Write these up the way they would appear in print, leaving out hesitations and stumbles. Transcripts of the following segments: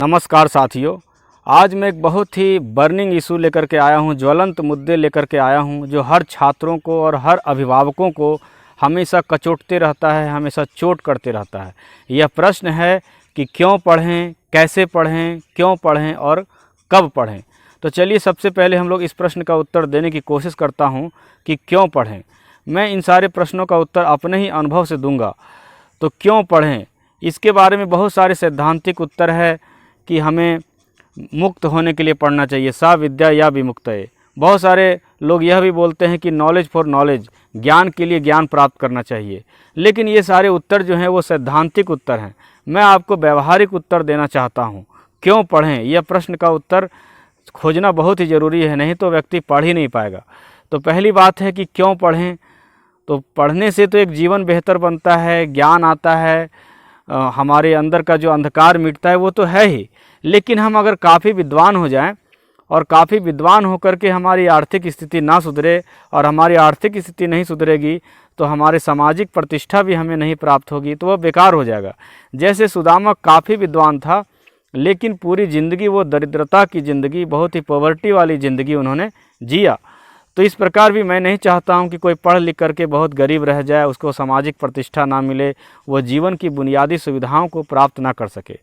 नमस्कार साथियों, आज मैं एक बहुत ही बर्निंग इशू लेकर के आया हूं, ज्वलंत मुद्दे लेकर के आया हूं, जो हर छात्रों को और हर अभिभावकों को हमेशा कचोटते रहता है, हमेशा चोट करते रहता है। यह प्रश्न है कि क्यों पढ़ें, कैसे पढ़ें, क्यों पढ़ें और कब पढ़ें। तो चलिए सबसे पहले हम लोग इस प्रश्न का उत्तर देने की कोशिश करता हूं कि क्यों पढ़ें। मैं इन सारे प्रश्नों का उत्तर अपने ही अनुभव से दूंगा। तो क्यों पढ़ें, इसके बारे में बहुत सारे सैद्धांतिक उत्तर है कि हमें मुक्त होने के लिए पढ़ना चाहिए, सा विद्या या विमुक्तये। बहुत सारे लोग यह भी बोलते हैं कि नॉलेज फॉर नॉलेज, ज्ञान के लिए ज्ञान प्राप्त करना चाहिए। लेकिन ये सारे उत्तर जो हैं वो सैद्धांतिक उत्तर हैं। मैं आपको व्यवहारिक उत्तर देना चाहता हूँ। क्यों पढ़ें, यह प्रश्न का उत्तर खोजना बहुत ही ज़रूरी है, नहीं तो व्यक्ति पढ़ ही नहीं पाएगा। तो पहली बात है कि क्यों पढ़ें। तो पढ़ने से तो एक जीवन बेहतर बनता है, ज्ञान आता है, हमारे अंदर का जो अंधकार मिटता है वो तो है ही। लेकिन हम अगर काफ़ी विद्वान हो जाएं और काफ़ी विद्वान होकर के हमारी आर्थिक स्थिति ना सुधरे और हमारी आर्थिक स्थिति नहीं सुधरेगी तो हमारे सामाजिक प्रतिष्ठा भी हमें नहीं प्राप्त होगी, तो वह बेकार हो जाएगा। जैसे सुदामा काफ़ी विद्वान था लेकिन पूरी ज़िंदगी वो दरिद्रता की ज़िंदगी, बहुत ही पॉवर्टी वाली ज़िंदगी उन्होंने जिया। तो इस प्रकार भी मैं नहीं चाहता हूं कि कोई पढ़ लिख करके बहुत गरीब रह जाए, उसको सामाजिक प्रतिष्ठा ना मिले, वो जीवन की बुनियादी सुविधाओं को प्राप्त ना कर सके।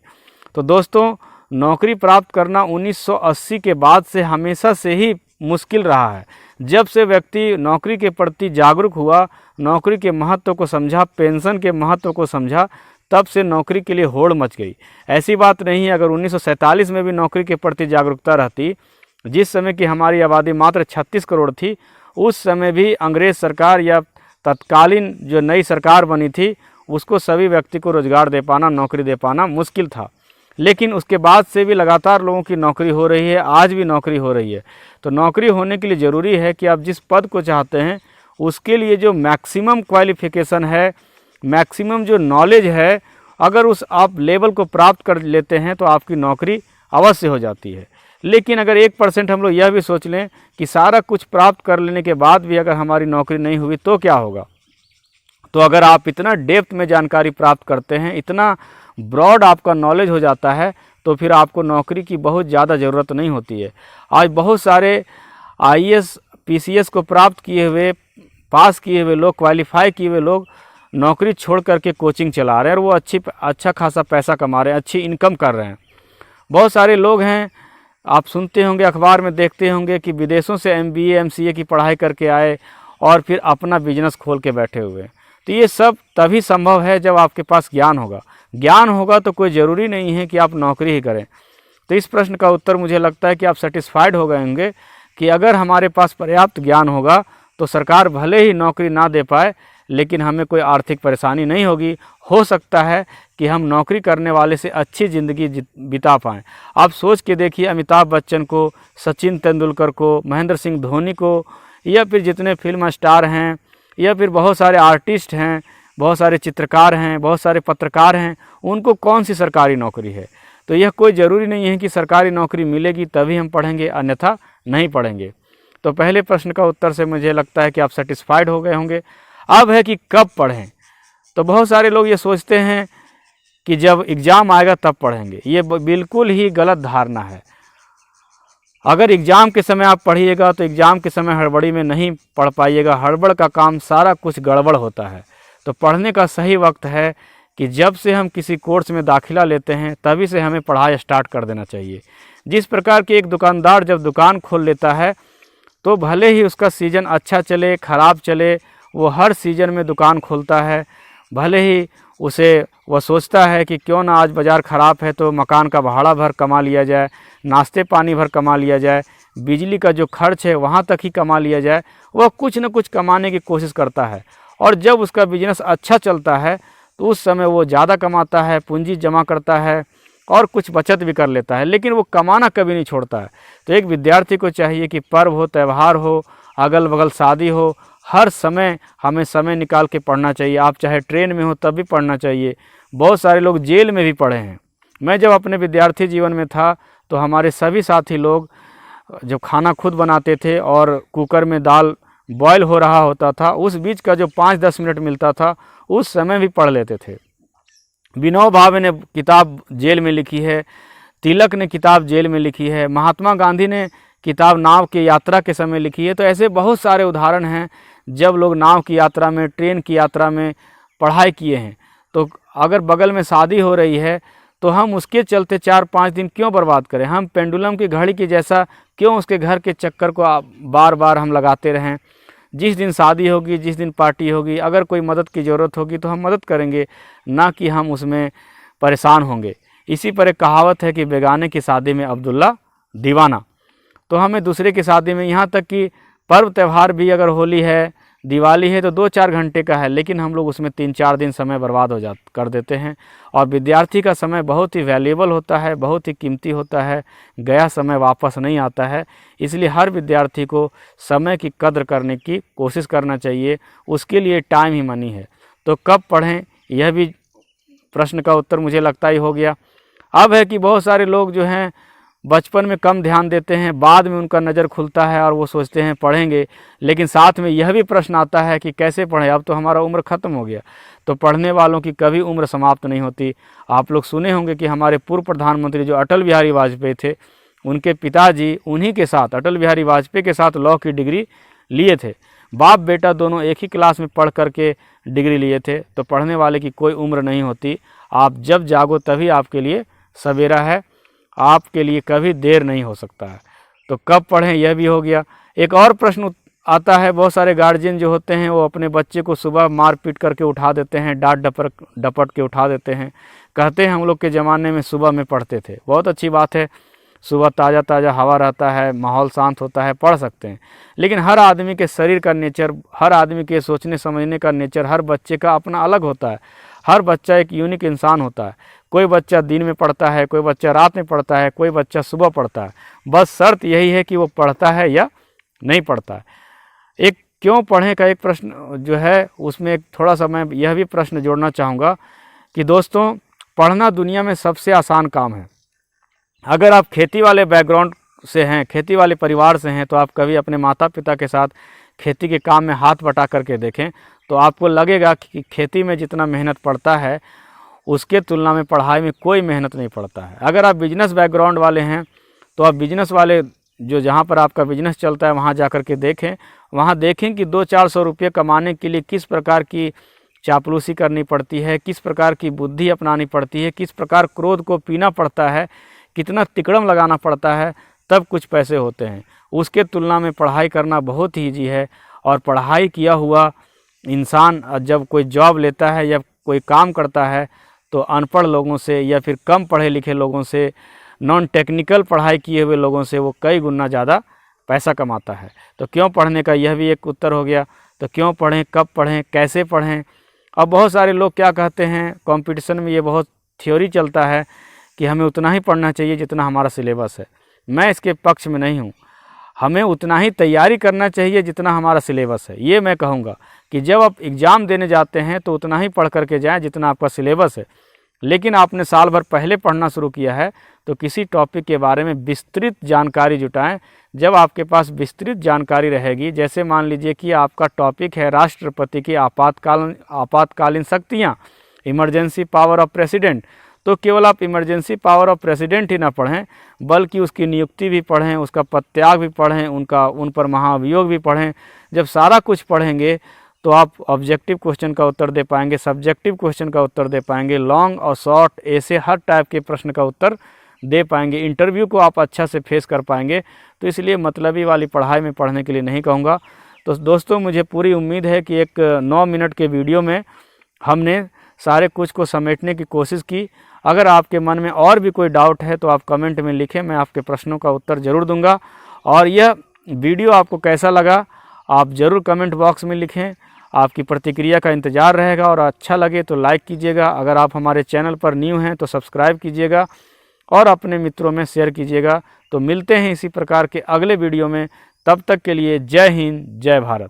तो दोस्तों, नौकरी प्राप्त करना 1980 के बाद से हमेशा से ही मुश्किल रहा है। जब से व्यक्ति नौकरी के प्रति जागरूक हुआ, नौकरी के महत्व को समझा, पेंशन के महत्व को समझा, तब से नौकरी के लिए होड़ मच गई। ऐसी बात नहीं है, अगर 1947 में भी नौकरी के प्रति जागरूकता रहती, जिस समय की हमारी आबादी मात्र 36 करोड़ थी, उस समय भी अंग्रेज़ सरकार या तत्कालीन जो नई सरकार बनी थी उसको सभी व्यक्ति को रोज़गार दे पाना, नौकरी दे पाना मुश्किल था। लेकिन उसके बाद से भी लगातार लोगों की नौकरी हो रही है, आज भी नौकरी हो रही है। तो नौकरी होने के लिए ज़रूरी है कि आप जिस पद को चाहते हैं उसके लिए जो मैक्सिमम क्वालिफ़िकेशन है, मैक्सिमम जो नॉलेज है, अगर उस आप लेवल को प्राप्त कर लेते हैं तो आपकी नौकरी अवश्य हो जाती है। लेकिन अगर 1% हम लोग यह भी सोच लें कि सारा कुछ प्राप्त कर लेने के बाद भी अगर हमारी नौकरी नहीं हुई तो क्या होगा। तो अगर आप इतना डेप्थ में जानकारी प्राप्त करते हैं, इतना ब्रॉड आपका नॉलेज हो जाता है, तो फिर आपको नौकरी की बहुत ज़्यादा ज़रूरत नहीं होती है। आज बहुत सारे IAS PCS को प्राप्त किए हुए, पास किए हुए लोग, क्वालिफाई किए हुए लोग नौकरी छोड़ करके कोचिंग चला रहे हैं और वो अच्छा खासा पैसा कमा रहे हैं, अच्छी इनकम कर रहे हैं। बहुत सारे लोग हैं, आप सुनते होंगे, अखबार में देखते होंगे कि विदेशों से MBA MCA की पढ़ाई करके आए और फिर अपना बिजनेस खोल के बैठे हुए हैं। तो ये सब तभी संभव है जब आपके पास ज्ञान होगा। ज्ञान होगा तो कोई ज़रूरी नहीं है कि आप नौकरी ही करें। तो इस प्रश्न का उत्तर मुझे लगता है कि आप सेटिस्फाइड हो गए होंगे कि अगर हमारे पास पर्याप्त ज्ञान होगा तो सरकार भले ही नौकरी ना दे पाए लेकिन हमें कोई आर्थिक परेशानी नहीं होगी। हो सकता है कि हम नौकरी करने वाले से अच्छी ज़िंदगी बिता पाएँ। आप सोच के देखिए, अमिताभ बच्चन को, सचिन तेंदुलकर को, महेंद्र सिंह धोनी को, या फिर जितने फिल्म स्टार हैं, या फिर बहुत सारे आर्टिस्ट हैं, बहुत सारे चित्रकार हैं, बहुत सारे पत्रकार हैं, उनको कौन सी सरकारी नौकरी है। तो यह कोई ज़रूरी नहीं है कि सरकारी नौकरी मिलेगी तभी हम पढ़ेंगे, अन्यथा नहीं पढ़ेंगे। तो पहले प्रश्न का उत्तर से मुझे लगता है कि आप सेटिस्फाइड हो गए होंगे। अब है कि कब पढ़ें। तो बहुत सारे लोग ये सोचते हैं कि जब एग्ज़ाम आएगा तब पढ़ेंगे। ये बिल्कुल ही गलत धारणा है। अगर एग्ज़ाम के समय आप पढ़िएगा तो एग्ज़ाम के समय हड़बड़ी में नहीं पढ़ पाइएगा। हड़बड़ का काम सारा कुछ गड़बड़ होता है। तो पढ़ने का सही वक्त है कि जब से हम किसी कोर्स में दाखिला लेते हैं तभी से हमें पढ़ाई स्टार्ट कर देना चाहिए। जिस प्रकार के एक दुकानदार जब दुकान खोल लेता है तो भले ही उसका सीज़न अच्छा चले, ख़राब चले, वो हर सीज़न में दुकान खोलता है। भले ही वह सोचता है कि क्यों ना आज बाज़ार ख़राब है तो मकान का भाड़ा भर कमा लिया जाए, नाश्ते पानी भर कमा लिया जाए, बिजली का जो खर्च है वहाँ तक ही कमा लिया जाए। वह कुछ न कुछ कमाने की कोशिश करता है और जब उसका बिजनेस अच्छा चलता है तो उस समय वो ज़्यादा कमाता है, पूंजी जमा करता है और कुछ बचत भी कर लेता है, लेकिन वो कमाना कभी नहीं छोड़ता है। तो एक विद्यार्थी को चाहिए कि पर्व हो, त्यौहार हो, अगल बगल शादी हो, हर समय हमें समय निकाल के पढ़ना चाहिए। आप चाहे ट्रेन में हो तब भी पढ़ना चाहिए। बहुत सारे लोग जेल में भी पढ़े हैं। मैं जब अपने विद्यार्थी जीवन में था तो हमारे सभी साथी लोग जब खाना खुद बनाते थे और कुकर में दाल बॉयल हो रहा होता था, उस बीच का जो 5-10 मिनट मिलता था उस समय भी पढ़ लेते थे। विनोबा भावे ने किताब जेल में लिखी है, तिलक ने किताब जेल में लिखी है, महात्मा गांधी ने किताब नाव की यात्रा के समय लिखी है। तो ऐसे बहुत सारे उदाहरण हैं जब लोग नाव की यात्रा में, ट्रेन की यात्रा में पढ़ाई किए हैं। तो अगर बगल में शादी हो रही है तो हम उसके चलते 4-5 दिन क्यों बर्बाद करें? हम पेंडुलम की घड़ी की जैसा क्यों उसके घर के चक्कर को बार बार हम लगाते रहें? जिस दिन शादी होगी, जिस दिन पार्टी होगी, अगर कोई मदद की ज़रूरत होगी तो हम मदद करेंगे, ना कि हम उसमें परेशान होंगे। इसी पर एक कहावत है कि बेगाने की शादी में अब्दुल्ला दीवाना। तो हमें दूसरे की शादी में, यहाँ तक कि पर्व त्यौहार भी, अगर होली है, दिवाली है, तो 2-4 घंटे का है, लेकिन हम लोग उसमें 3-4 दिन समय बर्बाद कर देते हैं। और विद्यार्थी का समय बहुत ही वैल्यूएबल होता है, बहुत ही कीमती होता है, गया समय वापस नहीं आता है। इसलिए हर विद्यार्थी को समय की कद्र करने की कोशिश करना चाहिए, उसके लिए टाइम ही मनी है। तो कब पढ़ें, यह भी प्रश्न का उत्तर मुझे लगता ही हो गया। अब है कि बहुत सारे लोग जो हैं बचपन में कम ध्यान देते हैं, बाद में उनका नज़र खुलता है और वो सोचते हैं पढ़ेंगे, लेकिन साथ में यह भी प्रश्न आता है कि कैसे पढ़ें, अब तो हमारा उम्र ख़त्म हो गया। तो पढ़ने वालों की कभी उम्र समाप्त नहीं होती। आप लोग सुने होंगे कि हमारे पूर्व प्रधानमंत्री जो अटल बिहारी वाजपेयी थे, उनके पिताजी उन्हीं के साथ, अटल बिहारी वाजपेयी के साथ लॉ की डिग्री लिए थे। बाप बेटा दोनों एक ही क्लास में पढ़ करके डिग्री लिए थे। तो पढ़ने वाले की कोई उम्र नहीं होती। आप जब जागो तभी आपके लिए सवेरा है, आपके लिए कभी देर नहीं हो सकता है। तो कब पढ़ें, यह भी हो गया। एक और प्रश्न आता है, बहुत सारे गार्जियन जो होते हैं वो अपने बच्चे को सुबह मार पीट करके उठा देते हैं, डांट डपट के उठा देते हैं, कहते हैं हम लोग के ज़माने में सुबह में पढ़ते थे। बहुत अच्छी बात है, सुबह ताज़ा ताज़ा हवा रहता है, माहौल शांत होता है, पढ़ सकते हैं। लेकिन हर आदमी के शरीर का नेचर, हर आदमी के सोचने समझने का नेचर, हर बच्चे का अपना अलग होता है। हर बच्चा एक यूनिक इंसान होता है। कोई बच्चा दिन में पढ़ता है, कोई बच्चा रात में पढ़ता है, कोई बच्चा सुबह पढ़ता है। बस शर्त यही है कि वो पढ़ता है या नहीं पढ़ता है। एक क्यों पढ़ें का एक प्रश्न जो है, उसमें एक थोड़ा सा मैं यह भी प्रश्न जोड़ना चाहूँगा कि दोस्तों, पढ़ना दुनिया में सबसे आसान काम है। अगर आप खेती वाले बैकग्राउंड से हैं, खेती वाले परिवार से हैं, तो आप कभी अपने माता पिता के साथ खेती के काम में हाथ बटा करके देखें तो आपको लगेगा कि खेती में जितना मेहनत पड़ता है उसके तुलना में पढ़ाई में कोई मेहनत नहीं पड़ता है। अगर आप बिजनेस बैकग्राउंड वाले हैं तो आप बिजनेस वाले जो जहाँ पर आपका बिजनेस चलता है वहाँ जा कर के देखें, वहाँ देखें कि 200-400 रुपये कमाने के लिए किस प्रकार की चापलूसी करनी पड़ती है, किस प्रकार की बुद्धि अपनानी पड़ती है, किस प्रकार क्रोध को पीना पड़ता है, कितना तिकड़म लगाना पड़ता है, तब कुछ पैसे होते हैं। उसके तुलना में पढ़ाई करना बहुत ही ईजी है। और पढ़ाई किया हुआ इंसान जब कोई जॉब लेता है या कोई काम करता है तो अनपढ़ लोगों से या फिर कम पढ़े लिखे लोगों से, नॉन टेक्निकल पढ़ाई किए हुए लोगों से वो कई गुना ज़्यादा पैसा कमाता है। तो क्यों पढ़ने का यह भी एक उत्तर हो गया। तो क्यों पढ़ें, कब पढ़ें, कैसे पढ़ें। अब बहुत सारे लोग क्या कहते हैं, कंपटीशन में ये बहुत थ्योरी चलता है कि हमें उतना ही पढ़ना चाहिए जितना हमारा सिलेबस है। मैं इसके पक्ष में नहीं हूँ। हमें उतना ही तैयारी करना चाहिए जितना हमारा सिलेबस है। ये मैं कहूँगा कि जब आप एग्ज़ाम देने जाते हैं तो उतना ही पढ़ करके जाएं जितना आपका सिलेबस है। लेकिन आपने साल भर पहले पढ़ना शुरू किया है तो किसी टॉपिक के बारे में विस्तृत जानकारी जुटाएं। जब आपके पास विस्तृत जानकारी रहेगी, जैसे मान लीजिए कि आपका टॉपिक है राष्ट्रपति की आपातकालीन शक्तियाँ, इमरजेंसी पावर ऑफ प्रेसिडेंट, तो केवल आप इमरजेंसी पावर ऑफ प्रेसिडेंट ही ना पढ़ें बल्कि उसकी नियुक्ति भी पढ़ें, उसका पदत्याग भी पढ़ें, उन पर महाभियोग भी पढ़ें। जब सारा कुछ पढ़ेंगे तो आप ऑब्जेक्टिव क्वेश्चन का उत्तर दे पाएंगे, सब्जेक्टिव क्वेश्चन का उत्तर दे पाएंगे, लॉन्ग और शॉर्ट ऐसे हर टाइप के प्रश्न का उत्तर दे पाएंगे, इंटरव्यू को आप अच्छा से फेस कर पाएंगे। तो इसलिए मतलबी वाली पढ़ाई में पढ़ने के लिए नहीं कहूँगा। तो दोस्तों, मुझे पूरी उम्मीद है कि एक 9 मिनट के वीडियो में हमने सारे कुछ को समेटने की कोशिश की। अगर आपके मन में और भी कोई डाउट है तो आप कमेंट में लिखें, मैं आपके प्रश्नों का उत्तर ज़रूर दूंगा। और यह वीडियो आपको कैसा लगा आप ज़रूर कमेंट बॉक्स में लिखें, आपकी प्रतिक्रिया का इंतज़ार रहेगा। और अच्छा लगे तो लाइक कीजिएगा, अगर आप हमारे चैनल पर न्यू हैं तो सब्सक्राइब कीजिएगा और अपने मित्रों में शेयर कीजिएगा। तो मिलते हैं इसी प्रकार के अगले वीडियो में, तब तक के लिए जय हिंद, जय भारत।